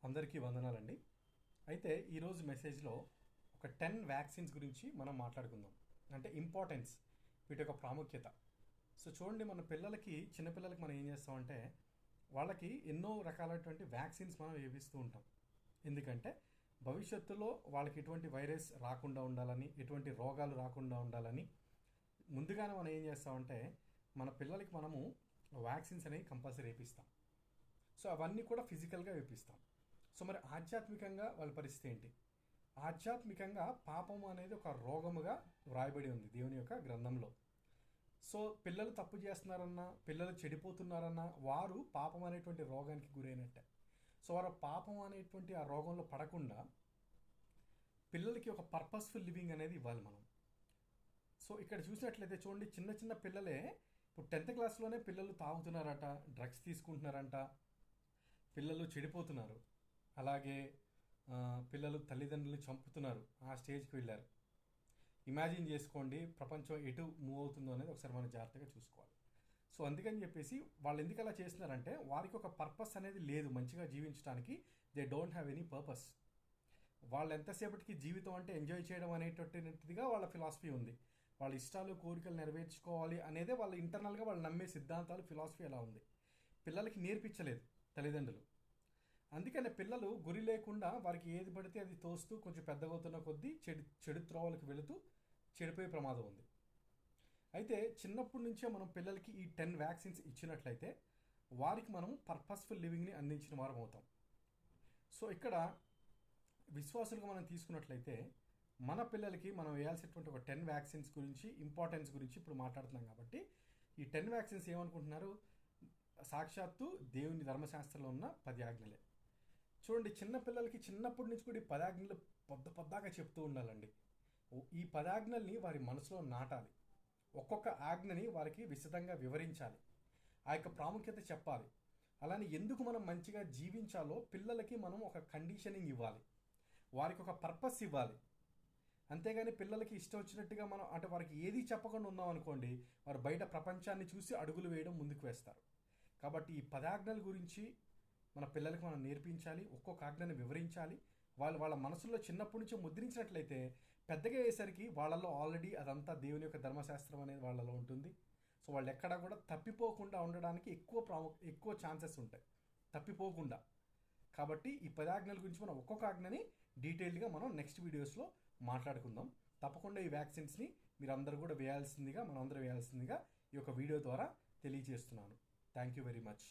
అందరికీ వందనాలండి. అయితే ఈరోజు మెసేజ్లో ఒక 10 వ్యాక్సిన్స్ గురించి మనం మాట్లాడుకుందాం. అంటే ఇంపార్టెన్స్, వీటి యొక్క ప్రాముఖ్యత. సో చూడండి, మన పిల్లలకి, చిన్నపిల్లలకి మనం ఏం చేస్తామంటే వాళ్ళకి ఎన్నో రకాలైనటువంటి వ్యాక్సిన్స్ మనం వేపిస్తూ ఉంటాం. ఎందుకంటే భవిష్యత్తులో వాళ్ళకి ఎటువంటి వైరస్ రాకుండా ఉండాలని, ఎటువంటి రోగాలు రాకుండా ఉండాలని ముందుగానే మనం ఏం చేస్తామంటే మన పిల్లలకి మనము వ్యాక్సిన్స్ అనేవి కంపల్సరీ వేపిస్తాం. సో అవన్నీ కూడా ఫిజికల్గా వేపిస్తాం. సో మరి ఆధ్యాత్మికంగా వాళ్ళ పరిస్థితి ఏంటి? ఆధ్యాత్మికంగా పాపం అనేది ఒక రోగముగా వ్రాయబడి ఉంది దేవుని యొక్క గ్రంథంలో. సో పిల్లలు తప్పు చేస్తున్నారన్నా, పిల్లలు చెడిపోతున్నారన్నా వారు పాపం అనేటువంటి రోగానికి గురైనట్టే. సో వారు పాపం అనేటువంటి ఆ రోగంలో పడకుండా పిల్లలకి ఒక పర్పస్ఫుల్ లివింగ్ అనేది ఇవ్వాలి మనం. సో ఇక్కడ చూసినట్లయితే చూడండి, చిన్న చిన్న పిల్లలే ఇప్పుడు 10th క్లాస్లోనే పిల్లలు తాగుతున్నారట, డ్రగ్స్ తీసుకుంటున్నారంట, పిల్లలు చెడిపోతున్నారు. అలాగే పిల్లలు తల్లిదండ్రులను చంపుతున్నారు, ఆ స్టేజ్కి వెళ్ళారు. ఇమాజిన్ చేసుకోండి, ప్రపంచం ఎటు మూవ్ అవుతుందో అనేది ఒకసారి మనం జాగ్రత్తగా చూసుకోవాలి. సో అందుకని చెప్పేసి వాళ్ళు ఎందుకు అలా చేస్తున్నారంటే వారికి ఒక పర్పస్ అనేది లేదు మంచిగా జీవించడానికి. They don't have any purpose. వాళ్ళు ఎంతసేపటికి జీవితం అంటే ఎంజాయ్ చేయడం అనేటటువంటిదిగా వాళ్ళ ఫిలాసఫీ ఉంది. వాళ్ళ ఇష్టాలు కోరికలు నెరవేర్చుకోవాలి అనేదే వాళ్ళ ఇంటర్నల్గా వాళ్ళు నమ్మే సిద్ధాంతాలు, ఫిలాసఫీ ఎలా ఉంది. పిల్లలకి నేర్పించలేదు తల్లిదండ్రులు. అందుకనే పిల్లలు గురి లేకుండా వారికి ఏది పడితే అది తోస్తూ కొంచెం పెద్దగా అవుతున్న కొద్దీ చెడు త్రోవలకు వెళుతూ చెడిపోయే ప్రమాదం ఉంది. అయితే చిన్నప్పటి నుంచే మనం పిల్లలకి ఈ 10 వ్యాక్సిన్స్ ఇచ్చినట్లయితే వారికి మనం పర్పస్ఫుల్ లివింగ్ని అందించిన వారం అవుతాం. సో ఇక్కడ విశ్వాసులుగా మనం తీసుకున్నట్లయితే మన పిల్లలకి మనం వేయాల్సినటువంటి ఒక 10 వ్యాక్సిన్స్ గురించి, ఇంపార్టెన్స్ గురించి ఇప్పుడు మాట్లాడుతున్నాం. కాబట్టి ఈ 10 వ్యాక్సిన్స్ ఏమనుకుంటున్నారు? సాక్షాత్తు దేవుని ధర్మశాస్త్రంలో ఉన్న 10 ఆజ్ఞలే. చూడండి, చిన్నపిల్లలకి చిన్నప్పటి నుంచి కూడా ఈ 10 ఆజ్ఞలు పొద్దాగా చెప్తూ ఉండాలండి. ఈ 10 ఆజ్ఞల్ని వారి మనసులో నాటాలి. ఒక్కొక్క ఆజ్ఞని వారికి విశదంగా వివరించాలి. ఆ యొక్క ప్రాముఖ్యత చెప్పాలి. అలానే ఎందుకు మనం మంచిగా జీవించాలో పిల్లలకి మనం ఒక కండిషనింగ్ ఇవ్వాలి, వారికి ఒక పర్పస్ ఇవ్వాలి. అంతేగాని పిల్లలకి ఇష్టం వచ్చినట్టుగా మనం అంటే వారికి ఏది చెప్పకుండా ఉన్నాం అనుకోండి, వారు బయట ప్రపంచాన్ని చూసి అడుగులు వేయడం ముందుకు వేస్తారు. కాబట్టి ఈ 10 ఆజ్ఞల గురించి మన పిల్లలకి మనం నేర్పించాలి, ఒక్కొక్క ఆజ్ఞని వివరించాలి. వాళ్ళ మనసులో చిన్నప్పటి నుంచి ముద్రించినట్లయితే పెద్దగా అయ్యేసరికి వాళ్ళలో ఆల్రెడీ అదంతా దేవుని యొక్క ధర్మశాస్త్రం అనేది వాళ్ళలో ఉంటుంది. సో వాళ్ళు ఎక్కడా కూడా తప్పిపోకుండా ఉండడానికి ఎక్కువ ఛాన్సెస్ ఉంటాయి, తప్పిపోకుండా. కాబట్టి ఈ 10 ఆజ్ఞల గురించి మనం ఒక్కొక్క ఆజ్ఞని డీటెయిల్డ్గా మనం నెక్స్ట్ వీడియోస్లో మాట్లాడుకుందాం. తప్పకుండా ఈ వ్యాక్సిన్స్ని మీరందరూ కూడా వేయాల్సిందిగా, మనందరూ వేయాల్సిందిగా ఈ యొక్క వీడియో ద్వారా తెలియజేస్తున్నాను. Thank you very much.